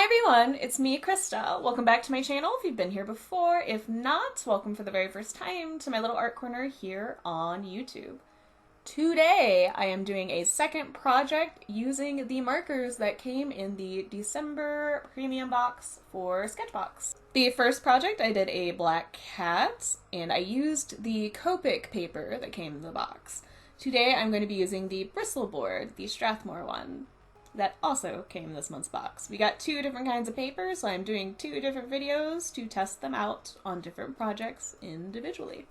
everyone, it's me, Krista. Welcome back to my channel if you've been here before. If not, welcome for the very first time to my little art corner here on YouTube. Today, I am doing a second project using the markers that came in the December premium box for Sketchbox. The first project, I did a black cat, and I used the Copic paper that came in the box. Today, I'm going to be using the Bristol board, the Strathmore one, that also came in this month's box. We got two different kinds of paper, so I'm doing two different videos to test them out on different projects individually.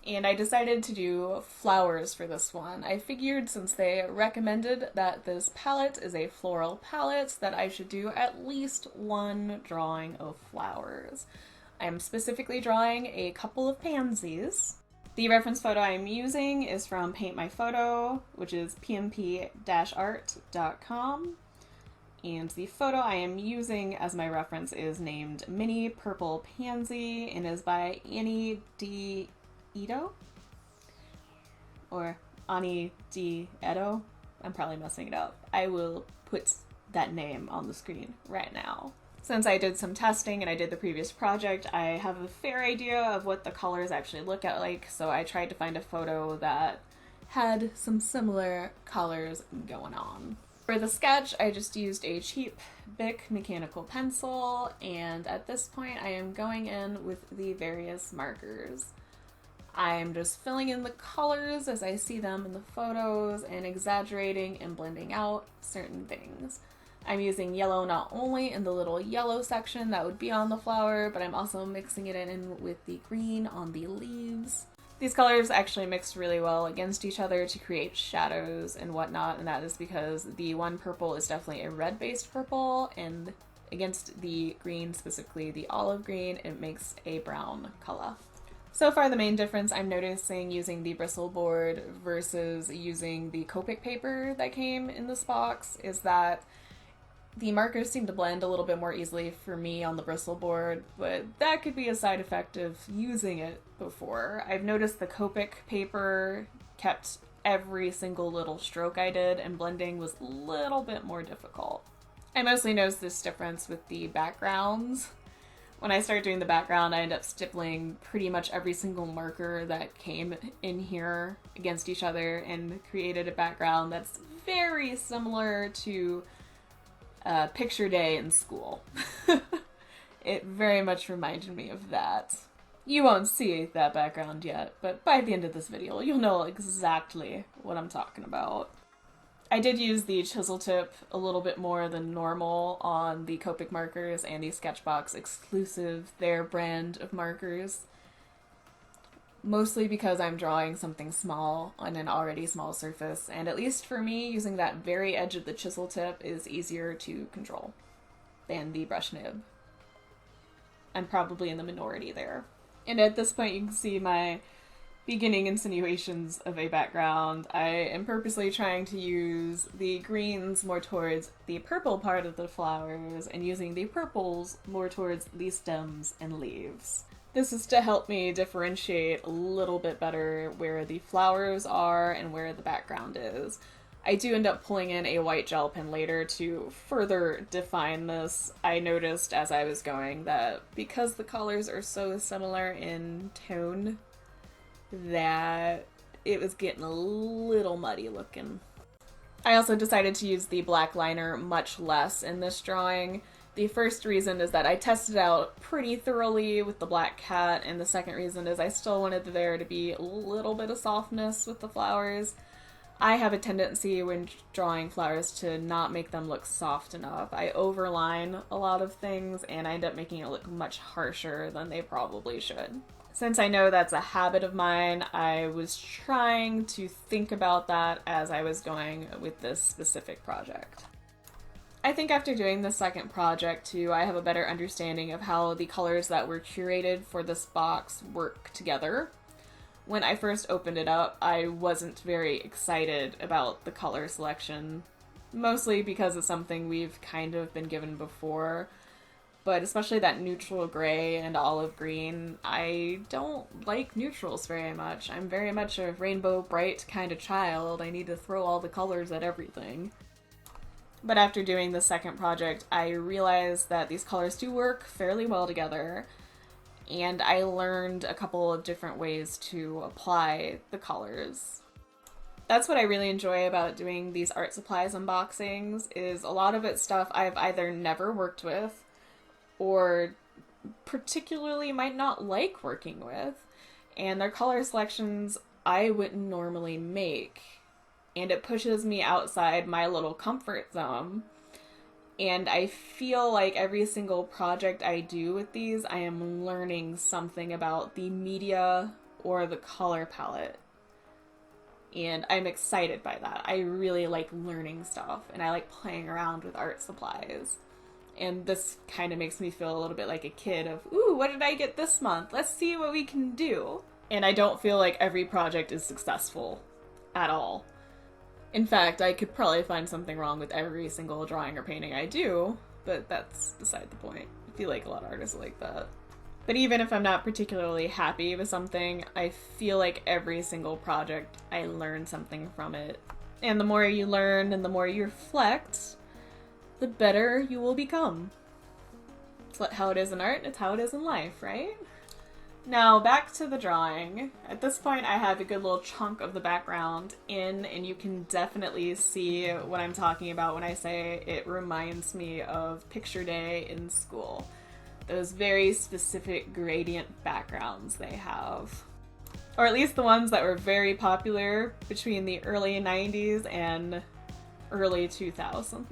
And I decided to do flowers for this one. I figured since they recommended that this palette is a floral palette, that I should do at least one drawing of flowers. I'm specifically drawing a couple of pansies. The reference photo I'm using is from Paint My Photo, which is pmp-art.com. And the photo I am using as my reference is named Mini Purple Pansy and is by AnideEdo? Or AnideEdo? I'm probably messing it up. I will put that name on the screen right now. Since I did some testing and I did the previous project, I have a fair idea of what the colors actually look like, so I tried to find a photo that had some similar colors going on. For the sketch, I just used a cheap Bic mechanical pencil, and at this point I am going in with the various markers. I'm just filling in the colors as I see them in the photos and exaggerating and blending out certain things. I'm using yellow not only in the little yellow section that would be on the flower, but I'm also mixing it in with the green on the leaves. These colors actually mix really well against each other to create shadows and whatnot, and that is because the one purple is definitely a red-based purple, and against the green, specifically the olive green, it makes a brown color. So far, the main difference I'm noticing using the Bristol board versus using the Copic paper that came in this box is that the markers seem to blend a little bit more easily for me on the Bristol board, but that could be a side effect of using it before. I've noticed the Copic paper kept every single little stroke I did, and blending was a little bit more difficult. I mostly noticed this difference with the backgrounds. When I started doing the background, I ended up stippling pretty much every single marker that came in here against each other and created a background that's very similar to picture day in school. It very much reminded me of that. You won't see that background yet, but by the end of this video, you'll know exactly what I'm talking about. I did use the chisel tip a little bit more than normal on the Copic markers and the Sketchbox exclusive, their brand of markers. Mostly because I'm drawing something small on an already small surface, and at least for me, using that very edge of the chisel tip is easier to control than the brush nib. I'm probably in the minority there. And at this point you can see my beginning insinuations of a background. I am purposely trying to use the greens more towards the purple part of the flowers and using the purples more towards the stems and leaves. This is to help me differentiate a little bit better where the flowers are and where the background is. I do end up pulling in a white gel pen later to further define this. I noticed as I was going that because the colors are so similar in tone that it was getting a little muddy looking. I also decided to use the black liner much less in this drawing. The first reason is that I tested out pretty thoroughly with the black cat, and the second reason is I still wanted there to be a little bit of softness with the flowers. I have a tendency when drawing flowers to not make them look soft enough. I overline a lot of things and I end up making it look much harsher than they probably should. Since I know that's a habit of mine, I was trying to think about that as I was going with this specific project. I think after doing the second project too, I have a better understanding of how the colors that were curated for this box work together. When I first opened it up, I wasn't very excited about the color selection, mostly because it's something we've kind of been given before, but especially that neutral gray and olive green. I don't like neutrals very much. I'm very much a rainbow bright kind of child. I need to throw all the colors at everything. But after doing the second project, I realized that these colors do work fairly well together, and I learned a couple of different ways to apply the colors. That's what I really enjoy about doing these art supplies unboxings, is a lot of it's stuff I've either never worked with or particularly might not like working with, and their color selections I wouldn't normally make. And it pushes me outside my little comfort zone. And I feel like every single project I do with these, I am learning something about the media or the color palette. And I'm excited by that. I really like learning stuff, and I like playing around with art supplies. And this kind of makes me feel a little bit like a kid of, ooh, what did I get this month? Let's see what we can do. And I don't feel like every project is successful at all. In fact, I could probably find something wrong with every single drawing or painting I do, but that's beside the point. I feel like a lot of artists are like that. But even if I'm not particularly happy with something, I feel like every single project I learn something from it. And the more you learn and the more you reflect, the better you will become. It's how it is in art, it's how it is in life, right? Now back to the drawing. At this point I have a good little chunk of the background in, and you can definitely see what I'm talking about when I say it reminds me of picture day in school. Those very specific gradient backgrounds they have. Or at least the ones that were very popular between the early 90s and early 2000s.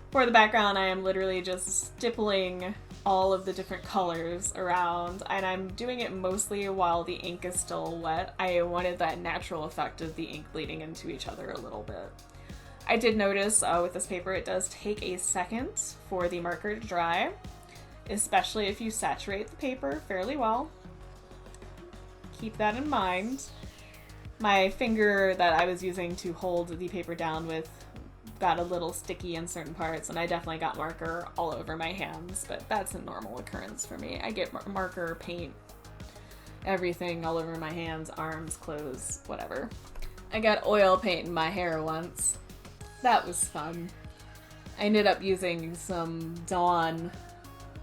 For the background, I am literally just stippling all of the different colors around, and I'm doing it mostly while the ink is still wet. I wanted that natural effect of the ink bleeding into each other a little bit. I did notice with this paper it does take a second for the marker to dry, especially if you saturate the paper fairly well. Keep that in mind. My finger that I was using to hold the paper down with got a little sticky in certain parts, and I definitely got marker all over my hands, but that's a normal occurrence for me. I get marker, paint, everything all over my hands, arms, clothes, whatever. I got oil paint in my hair once. That was fun. I ended up using some Dawn,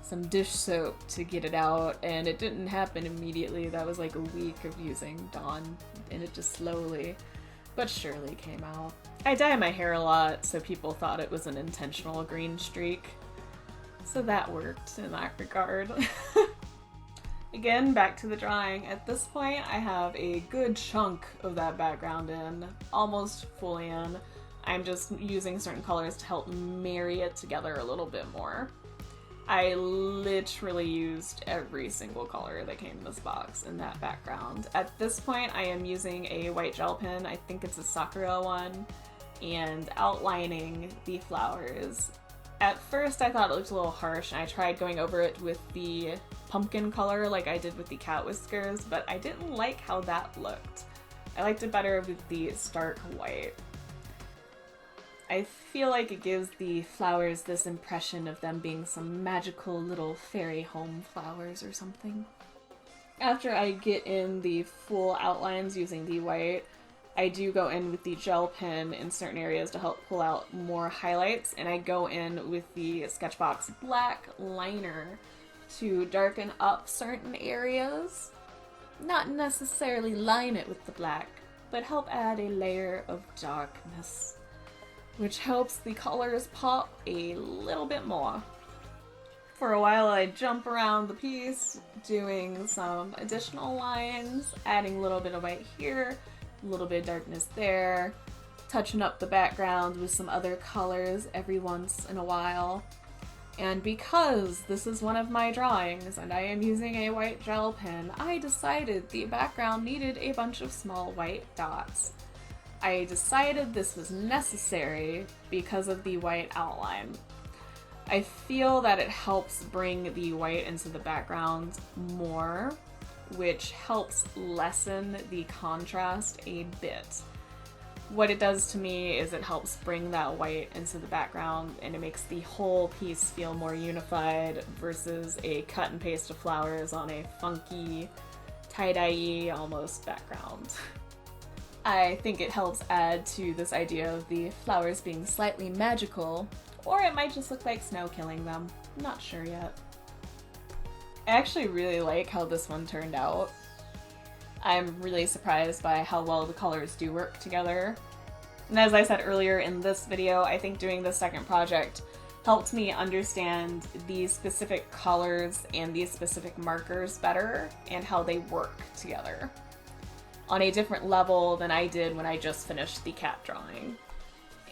some dish soap to get it out, and it didn't happen immediately. That was like a week of using Dawn, and it just slowly but surely came out. I dye my hair a lot, so people thought it was an intentional green streak. So that worked in that regard. Again, back to the drawing. At this point, I have a good chunk of that background in, almost fully in. I'm just using certain colors to help marry it together a little bit more. I literally used every single color that came in this box in that background. At this point, I am using a white gel pen, I think it's a Sakura one, and outlining the flowers. At first I thought it looked a little harsh, and I tried going over it with the pumpkin color like I did with the cat whiskers, but I didn't like how that looked. I liked it better with the stark white. I feel like it gives the flowers this impression of them being some magical little fairy home flowers or something. After I get in the full outlines using the white, I do go in with the gel pen in certain areas to help pull out more highlights, and I go in with the Sketchbox black liner to darken up certain areas. Not necessarily line it with the black, but help add a layer of darkness, which helps the colors pop a little bit more. For a while I jump around the piece, doing some additional lines, adding a little bit of white here, a little bit of darkness there, touching up the background with some other colors every once in a while. And because this is one of my drawings and I am using a white gel pen, I decided the background needed a bunch of small white dots. I decided this was necessary because of the white outline. I feel that it helps bring the white into the background more, which helps lessen the contrast a bit. What it does to me is it helps bring that white into the background, and it makes the whole piece feel more unified versus a cut and paste of flowers on a funky, tie-dye-y almost background. I think it helps add to this idea of the flowers being slightly magical, or it might just look like snow killing them. I'm not sure yet. I actually really like how this one turned out. I'm really surprised by how well the colors do work together. And as I said earlier in this video, I think doing the second project helped me understand these specific colors and these specific markers better and how they work together on a different level than I did when I just finished the cat drawing.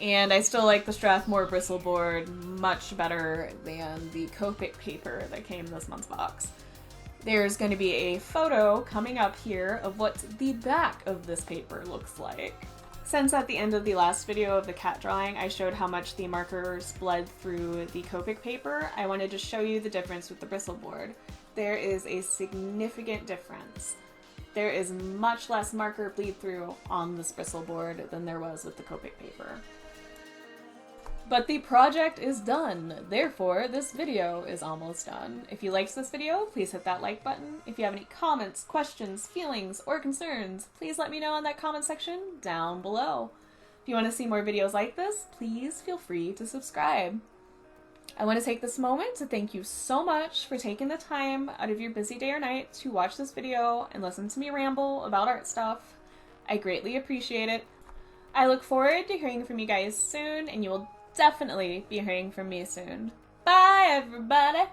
And I still like the Strathmore bristle board much better than the Copic paper that came in this month's box. There's going to be a photo coming up here of what the back of this paper looks like. Since at the end of the last video of the cat drawing I showed how much the markers bled through the Copic paper, I wanted to show you the difference with the bristle board. There is a significant difference. There is much less marker bleed through on this bristle board than there was with the Copic paper. But the project is done, therefore this video is almost done. If you liked this video, please hit that like button. If you have any comments, questions, feelings, or concerns, please let me know in that comment section down below. If you want to see more videos like this, please feel free to subscribe. I want to take this moment to thank you so much for taking the time out of your busy day or night to watch this video and listen to me ramble about art stuff. I greatly appreciate it. I look forward to hearing from you guys soon, and you will definitely be hearing from me soon. Bye, everybody!